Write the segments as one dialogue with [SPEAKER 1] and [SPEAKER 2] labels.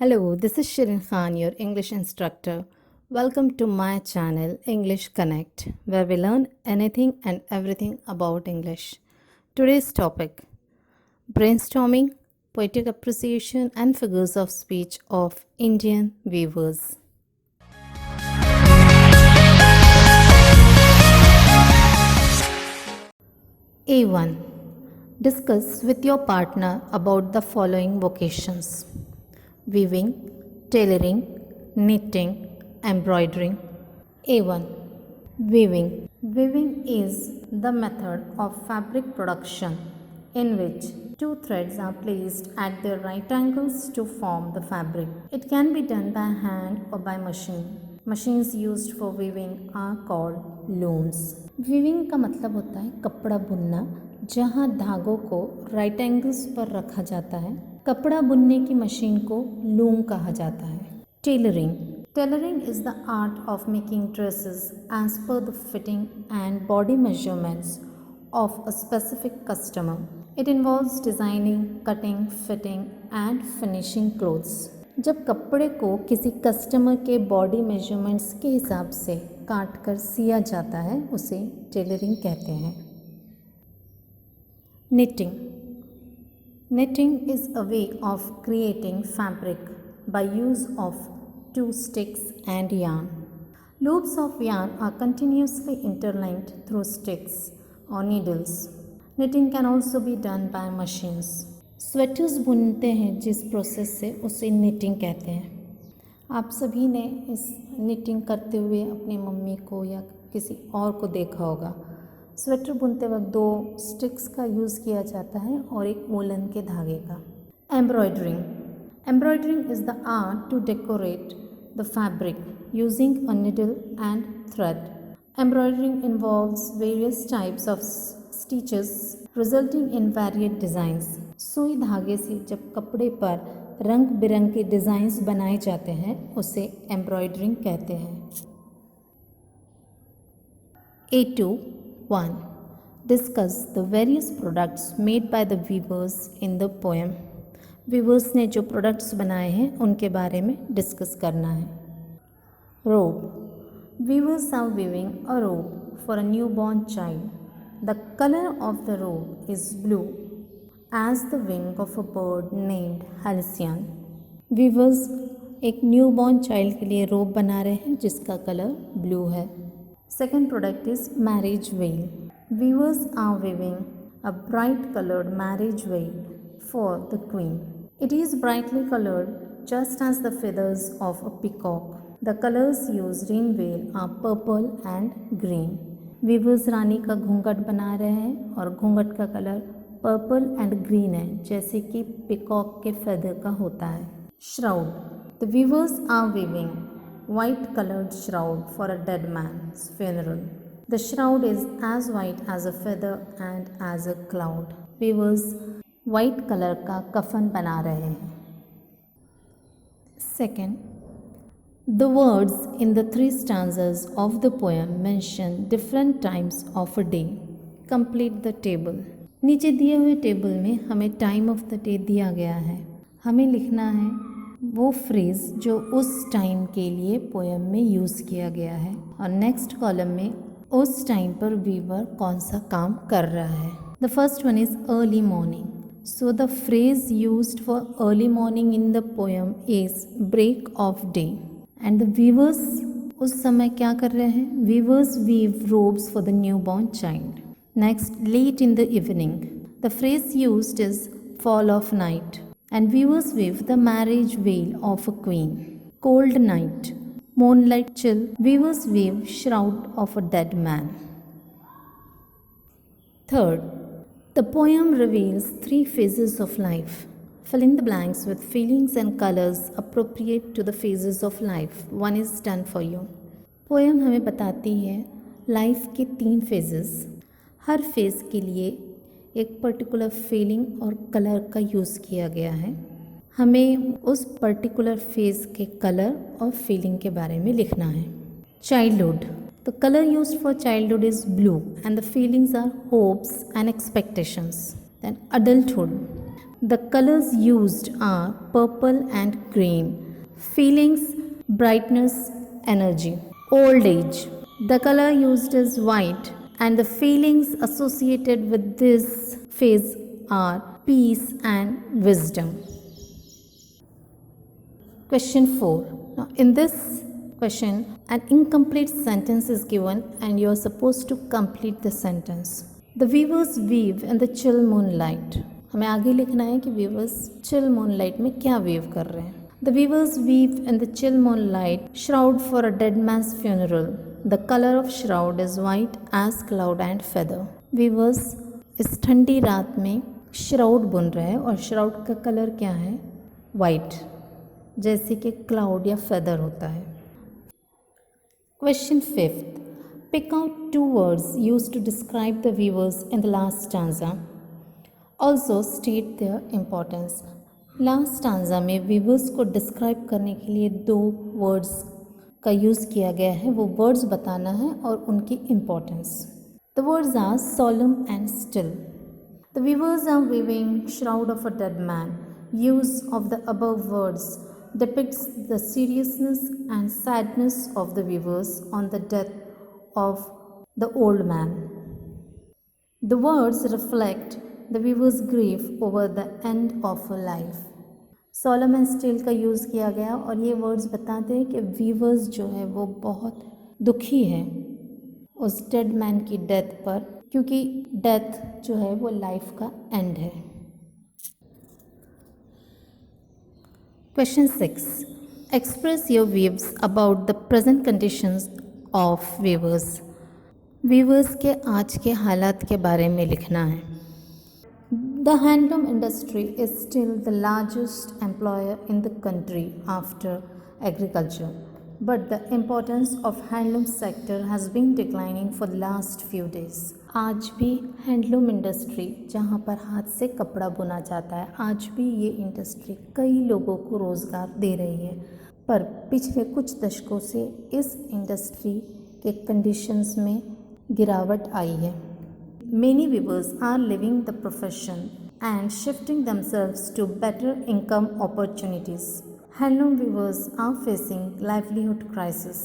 [SPEAKER 1] Hello, this is Shirin Khan, your English instructor. Welcome to my channel English Connect, where we learn anything and everything about English. Today's topic: brainstorming, poetic appreciation, and figures of speech of Indian weavers. A1. Discuss with your partner about the following vocations: weaving, tailoring, knitting, embroidering. A1. Weaving. Weaving is the method of fabric production in which two threads are placed at their right angles to form the fabric. It can be done by hand or by machine. Machines used for weaving are called looms. Weaving का मतलब होता है कपड़ा बुनना, जहाँ धागों को right angles पर रखा जाता है। कपड़ा बुनने की मशीन को लूम कहा जाता है। Tailoring. Tailoring is the art of making dresses as per the fitting and body measurements of a specific customer. It involves designing, cutting, fitting and finishing clothes. जब कपड़े को किसी कस्टमर के बॉडी मेजरमेंट्स के हिसाब से काट कर सिया जाता है उसे टेलरिंग कहते हैं। Knitting. Knitting is a way of creating fabric by use of two sticks and yarn. Loops of yarn are continuously interlinked through sticks or needles. Knitting can also be done by machines. Sweaters बुनते हैं जिस process से उसे knitting कहते हैं। आप सभी ने इस निटिंग करते हुए अपनी मम्मी को या किसी और को देखा होगा। स्वेटर बुनते वक्त दो स्टिक्स का यूज़ किया जाता है और एक वूलन के धागे का। Embroidering. Embroidering is the art to decorate the fabric using a needle and thread. Embroidering involves various types of stitches resulting in varied designs. सुई धागे से जब कपड़े पर रंग बिरंगे डिज़ाइंस बनाए जाते हैं उसे एम्ब्रॉयडरिंग कहते हैं। A2.1. Discuss the various products made by the weavers in the poem. Weavers ने जो प्रोडक्ट्स बनाए हैं उनके बारे में डिस्कस करना है। रोब. Viewers are weaving a robe for a new born child. The colour of the robe is blue as the wing of a bird named halcyon. Weavers एक न्यू बॉर्न चाइल्ड के लिए रोब बना रहे हैं जिसका कलर ब्लू है। Second product is marriage veil. Weavers are weaving a bright coloured marriage veil for the queen. It is brightly colored just as the feathers of a peacock. The colors used in veil are purple and green. Weavers रानी का घूंघट बना रहे हैं और घूंघट का colour purple and green है जैसे कि पिकॉक के फेदर का होता है। Shroud. The weavers are weaving white colored shroud for a dead man's funeral. The shroud is as white as a feather and as a cloud. Weavers white colour का कफन बना रहे हैं। Second, the words in the 3 stanzas of the poem mention different times of a day. Complete the table. नीचे दिए हुए table में हमें टाइम ऑफ द डे दिया गया है। हमें लिखना है वो फ्रेज़ जो उस टाइम के लिए पोएम में यूज़ किया गया है और नेक्स्ट कॉलम में उस टाइम पर वीवर कौन सा काम कर रहा है। The first one is early morning. So the phrase used for early morning in the poem is break of day. And the weavers उस समय क्या कर रहे हैं? Weavers weave robes for the newborn child. Next, late in the evening. The phrase used is fall of night. And weavers weave the marriage veil of a queen. Cold night. Moonlight chill. Weavers weave shroud of a dead man. Third, the poem reveals 3 phases of life. Fill in the blanks with feelings and colors appropriate to the phases of life. One is done for you. Poem हमें बताती है life के 3 phases. हर phase के लिए एक particular feeling और colour का use किया गया है। हमें उस पर्टिकुलर फेज़ के कलर और फीलिंग के बारे में लिखना है। Childhood. The color used for childhood is blue and the feelings are hopes and expectations. Then adulthood. The colors used are purple and green. Feelings, brightness, energy. Old age. The color used is white, and the feelings associated with this phase are peace and wisdom. Question 4. Now, in this question, an incomplete sentence is given and you are supposed to complete the sentence. The weavers weave in the chill moonlight. हमें आगे लिखना है कि weavers chill moonlight में क्या weave कर रहे हैं. The weavers weave in the chill moonlight shroud for a dead man's funeral. The color of shroud is white as cloud and feather. Weavers इस ठंडी रात में श्राउड बुन रहे हैं और श्राउड का कलर क्या है? वाइट, जैसे कि क्लाउड या फेदर होता है. Question 5. Pick out 2 words used to describe the weavers in the last stanza. Also state their importance. Last stanza में वीवर्स को डिस्क्राइब करने के लिए 2 वर्ड्स का यूज़ किया गया है. वो वर्ड्स बताना है और उनकी importance. The words are solemn and still. The weavers are weaving shroud of a dead man. Use of the above words depicts the seriousness and sadness of the weavers on the death of the old man. The words reflect the weaver's grief over the end of a life. solemn and still का use किया गया और ये words बताते हैं कि viewers जो है वो बहुत दुखी है उस डेड मैन की डेथ पर, क्योंकि डेथ जो है वो लाइफ का एंड है. Question 6. Express your views about the present conditions of weavers. Weavers के आज के हालात के बारे में लिखना है. The handloom industry is still the largest employer in the country after agriculture, but the importance of handloom sector has been declining for the last few days. आज भी हैंडलूम इंडस्ट्री, जहाँ पर हाथ से कपड़ा बुना जाता है, आज भी ये इंडस्ट्री कई लोगों को रोज़गार दे रही है, पर पिछले कुछ दशकों से इस इंडस्ट्री के कंडीशंस में गिरावट आई है. Many weavers are leaving the profession and shifting themselves to better income opportunities. Handloom weavers are facing livelihood crisis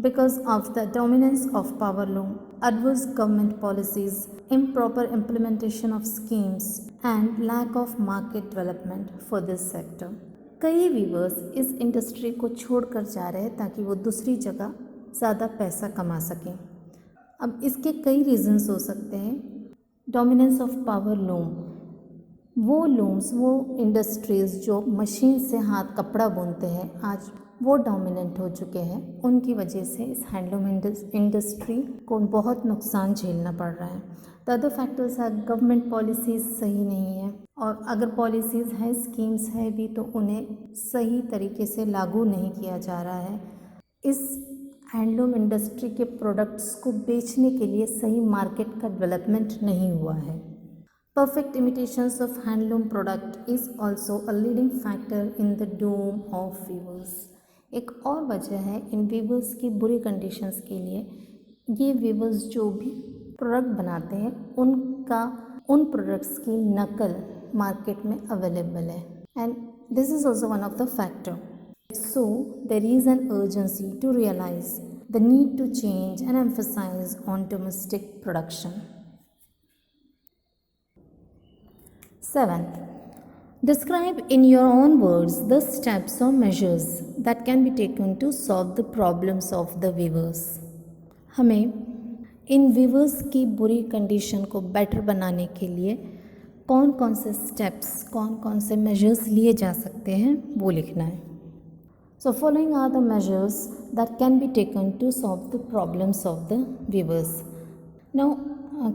[SPEAKER 1] because of the dominance of power loom, adverse government policies, improper implementation of schemes, and lack of market development for this sector. कई viewers इस industry को छोड़कर जा रहे हैं ताकि वो दूसरी जगह ज़्यादा पैसा कमा सकें. अब इसके कई रीजंस हो सकते हैं. डोमिनेंस ऑफ पावर लूम, वो लूम्स, वो इंडस्ट्रीज़ जो मशीन से हाथ कपड़ा बुनते हैं, आज वो डोमिनेंट हो चुके हैं. उनकी वजह से इस हैंडलूम इंडस्ट्री को बहुत नुकसान झेलना पड़ रहा है. द अदर फैक्टर्स है गवर्नमेंट पॉलिसीज़ सही नहीं है, और अगर पॉलिसीज़ हैं, स्कीम्स है भी, तो उन्हें सही तरीके से लागू नहीं किया जा रहा है. इस हैंडलूम इंडस्ट्री के प्रोडक्ट्स को बेचने के लिए सही मार्केट का डेवलपमेंट नहीं हुआ है. Perfect imitations of handloom product is also a leading factor in the doom of weavers. एक और वजह है इन वीवर्स की बुरी कंडीशंस के लिए. ये वीवर्स जो भी प्रोडक्ट बनाते हैं उन प्रोडक्ट्स की नकल मार्केट में अवेलेबल है, and this is also one of the factor. So there is an urgency to realize the need to change and emphasize on domestic production. 7th, describe in your own words the steps or measures that can be taken to solve the problems of the weavers. हमें इन viewers की बुरी condition को better बनाने के लिए कौन कौन से स्टेप्स, कौन कौन से मेजर्स लिए जा सकते हैं, वो लिखना है. So following are the measures that can be taken to solve the problems of the weavers. Now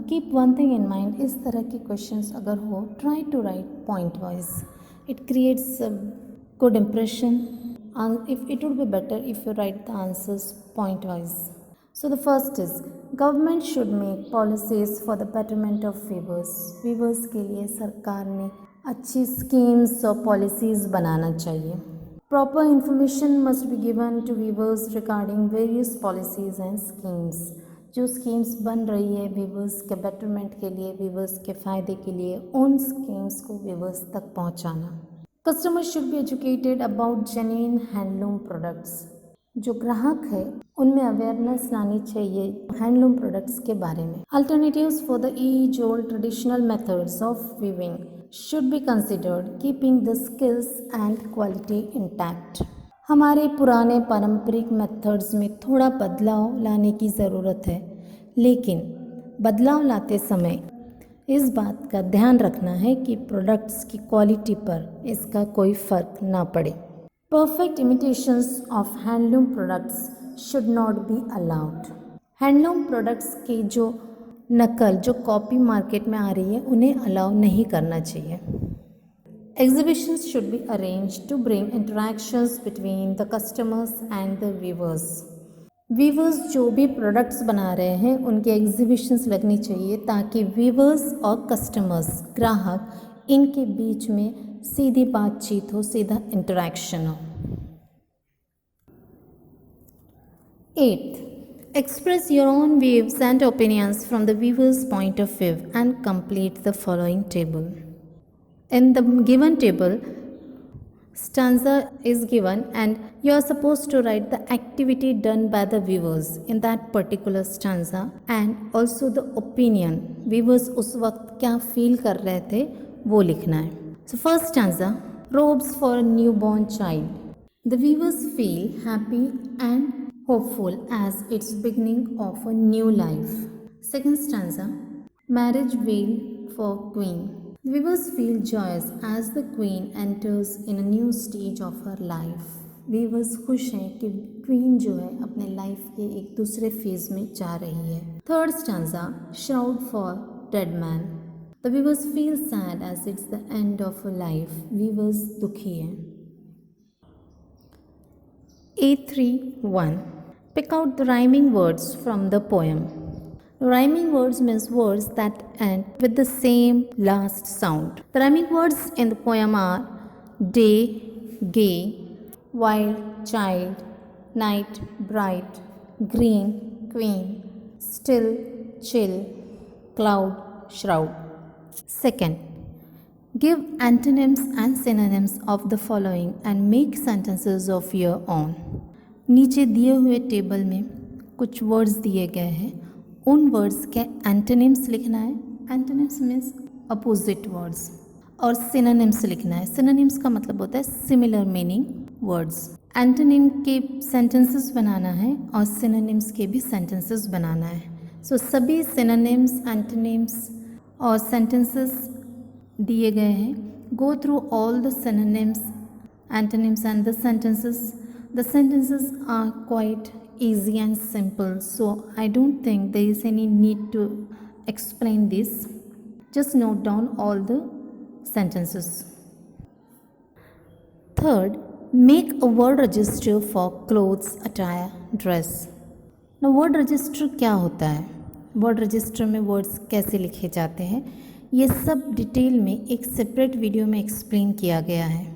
[SPEAKER 1] keep one thing in mind, इस तरह के questions अगर हो, try to write point wise. It creates a good impression. It would be better if you write the answers point wise. So the first is, government should make policies for the betterment of weavers. Weavers के लिए सरकार ने अच्छी schemes और policies बनाना चाहिए. Proper information must be given to weavers regarding various policies and schemes. जो schemes बन रही है वीवर्स के बेटरमेंट के लिए, वीवर्स के फ़ायदे के लिए, उन स्कीम्स को वीवर्स तक पहुंचाना। Customer should be educated about genuine handloom products. जो ग्राहक है उनमें अवेयरनेस लानी चाहिए हैंडलूम प्रोडक्ट्स के बारे में। Alternatives for the age old traditional methods of weaving should be considered, keeping the skills and quality intact. हमारे पुराने पारंपरिक मेथड्स में थोड़ा बदलाव लाने की ज़रूरत है, लेकिन बदलाव लाते समय इस बात का ध्यान रखना है कि प्रोडक्ट्स की क्वालिटी पर इसका कोई फ़र्क ना पड़े। Perfect imitations of handloom products should not be allowed. Handloom products की जो नकल, जो कॉपी मार्केट में आ रही है, उन्हें अलाउ नहीं करना चाहिए। Exhibitions should be arranged to bring interactions between the customers and the viewers. Weavers जो भी प्रोडक्ट्स बना रहे हैं उनके एग्जीबिशंस लगनी चाहिए ताकि वीवर्स और कस्टमर्स, ग्राहक, इनके बीच में सीधी बातचीत हो, सीधा इंटरेक्शन हो। 8th, express your own views and opinions from the viewer's point of view and complete the following table. In the given table, stanza is given and you are supposed to write the activity done by the viewers in that particular stanza and also the opinion, viewers उस वक्त क्या feel कर रहे थे वो लिखना है। So first stanza, robes for a newborn child. The viewers feel happy and hopeful as it's beginning of a new life. Second stanza, marriage veil for queen. The viewers feel joyous as the queen enters in a new stage of her life. Viewers खुश हैं कि queen जो है अपने life के एक दूसरे phase में जा रही है। Third stanza, shroud for dead man. The viewers feel sad as it's the end of a life. Viewers दुखी हैं। 831. Pick out the rhyming words from the poem. Rhyming words means words that end with the same last sound. The rhyming words in the poem are day, gay, wild, child, night, bright, green, queen, still, chill, cloud, shroud. Second, give antonyms and synonyms of the following and make sentences of your own. नीचे दिए हुए table में कुछ words दिए गए हैं, उन words के एंटोनिम्स लिखना है। एंटोनिम्स मीन्स अपोजिट वर्ड्स, और सिनोनिम्स लिखना है। सिनोनिम्स का मतलब होता है सिमिलर मीनिंग वर्ड्स। एंटोनिम के सेंटेंसेस बनाना है और सिनोनिम्स के भी सेंटेंसेस बनाना है। सो सभी सिनोनिम्स, एंटोनिम्स और सेंटेंसेस दिए गए हैं। Go through all the synonyms, antonyms and the sentences. The sentences are quite easy and simple, so I don't think there is any need to explain this. Just note down all the sentences. Third, make a word register for clothes, attire, dress. Now word register क्या होता है, word register में words कैसे लिखे जाते हैं, ये सब डिटेल में एक सेपरेट वीडियो में एक्सप्लेन किया गया है।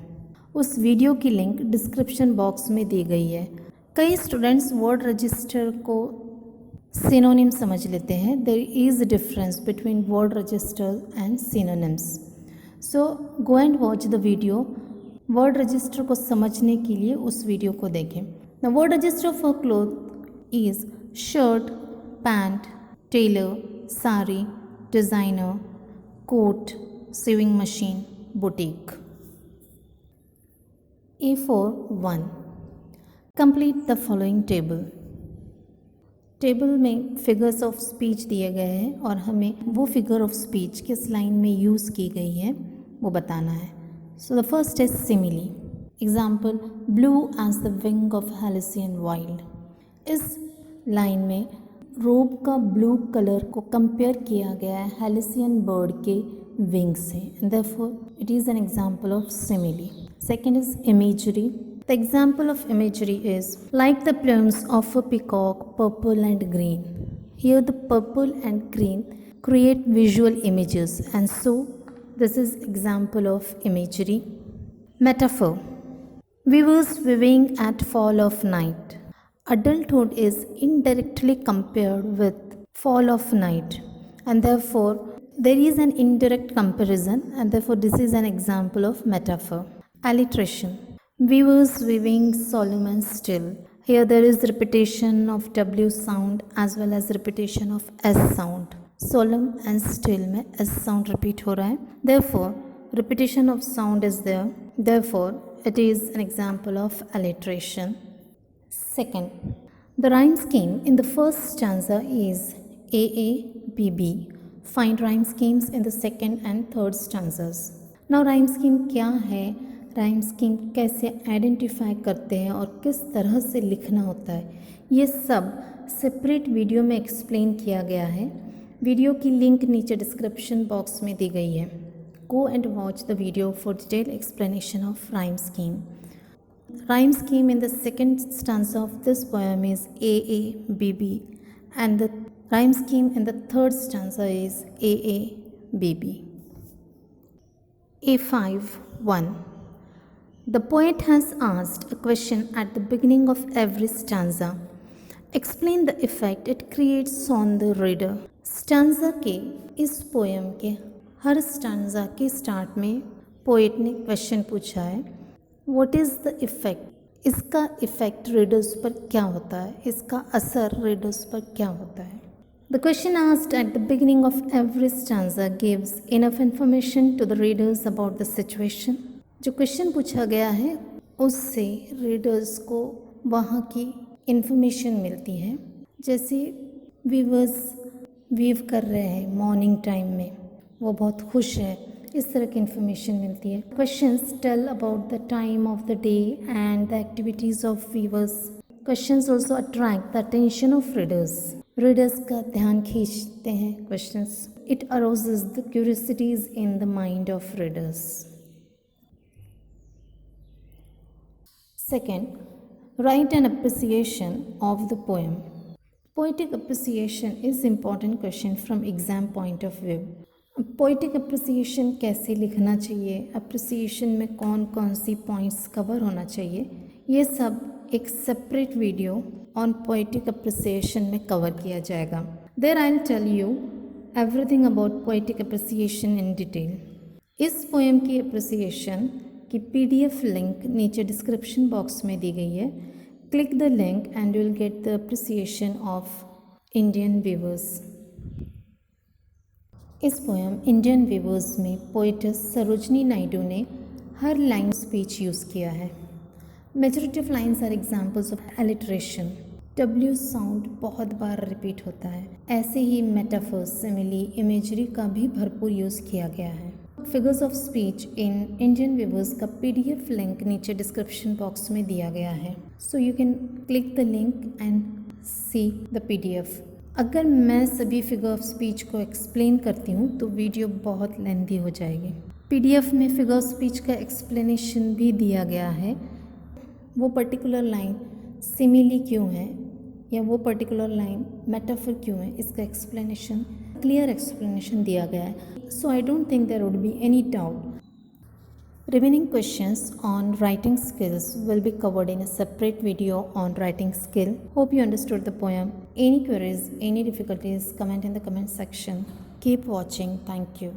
[SPEAKER 1] उस वीडियो की लिंक डिस्क्रिप्शन बॉक्स में दी गई है। कई स्टूडेंट्स वर्ड रजिस्टर को सिनोनिम समझ लेते हैं। There is a difference between word register and synonyms. So go and watch the video. Word register को समझने के लिए उस वीडियो को देखें। The word register for cloth is shirt, pant, tailor, sari, designer, coat, sewing machine, boutique. A4-1. Complete the following table. Table में figures of speech दिए गए हैं और हमें वो फिगर ऑफ स्पीच किस लाइन में यूज़ की गई है वो बताना है। So the first is simile. Example, blue as the wing of halcyon wild. इस लाइन में रोब का ब्लू कलर को कंपेयर किया गया है हेलिसियन बर्ड के विंग से, and therefore it is an example of simile. Second is imagery. The example of imagery is like the plumes of a peacock, purple and green. Here the purple and green create visual images, and so this is example of imagery. Metaphor. Weavers weaving at fall of night. Adulthood is indirectly compared with fall of night, and therefore there is an indirect comparison, and therefore this is an example of metaphor. Alliteration: weavers weaving, Solomon still. Here there is repetition of W sound as well as repetition of S sound. Solemn and still में S sound repeat हो रहा है, therefore repetition of sound is there, therefore it is an example of alliteration. Second, the rhyme scheme in the first stanza is AABB. Find rhyme schemes in the second and third stanzas. Now rhyme scheme क्या है, rhyme scheme कैसे identify करते हैं और किस तरह से लिखना होता है, ये सब सेपरेट वीडियो में एक्सप्लेन किया गया है. वीडियो की लिंक नीचे डिस्क्रिप्शन बॉक्स में दी गई है. गो and watch the video for detail explanation of rhyme scheme. Rhyme scheme in the second stanza of this poem is AABB, and the rhyme scheme in the third stanza is AABB. A5-1. The poet has asked a question at the beginning of every stanza. Explain the effect it creates on the reader. Stanza के इस poem के हर stanza के start में poet ने question पूछा है, What is the effect? इसका effect readers पर क्या होता है, इसका असर रीडर्स पर क्या होता है. The question asked at the beginning of every stanza gives enough information to the readers about the situation. जो क्वेश्चन पूछा गया है उससे रीडर्स को वहाँ की इन्फॉर्मेशन मिलती है. जैसे वीवर्स वीव कर रहे हैं मॉर्निंग टाइम में, वो बहुत खुश है, इस तरह की इन्फॉर्मेशन मिलती है. Questions tell about the time of the day and the activities of weavers. Questions also attract the attention of readers. Readers का ध्यान खींचते हैं questions. It arouses the curiosities in the mind of readers. Second, write an appreciation of the poem. Poetic appreciation is important question from exam point of view. Poetic appreciation कैसे लिखना चाहिए, appreciation में कौन कौन सी पॉइंट्स कवर होना चाहिए, ये सब एक separate video on poetic appreciation में कवर किया जाएगा. There I will tell you everything about poetic appreciation in detail. इस पोएम की अप्रिसिएशन की PDF लिंक नीचे डिस्क्रिप्शन बॉक्स में दी गई है. Click the link and you will get the appreciation of Indian weavers. इस पोएम इंडियन वीवर्स में पोइटस सरोजनी नायडू ने हर लाइन स्पीच यूज़ किया है. Majority of lines are examples of alliteration. W sound बहुत बार रिपीट होता है. ऐसे ही मेटाफर्स, सिमिली, इमेजरी का भी भरपूर यूज़ किया गया है. Figures of speech in Indian weavers का PDF लिंक नीचे डिस्क्रिप्शन बॉक्स में दिया गया है. So you can click the link and see the PDF. अगर मैं सभी फिगर ऑफ स्पीच को एक्सप्लेन करती हूँ तो वीडियो बहुत लेंथी हो जाएगी. PDF में फिगर ऑफ स्पीच का एक्सप्लेनेशन भी दिया गया है. वो पर्टिकुलर लाइन सिमिली क्यों है या वो पर्टिकुलर लाइन मेटाफर क्यों है, इसका एक्सप्लेनेशन, क्लियर एक्सप्लेनेशन दिया गया है. So I don't think there would be any doubt. Remaining questions on writing skills will be covered in a separate video on writing skill. Hope you understood the poem. Any queries, any difficulties, comment in the comment section. Keep watching. Thank you.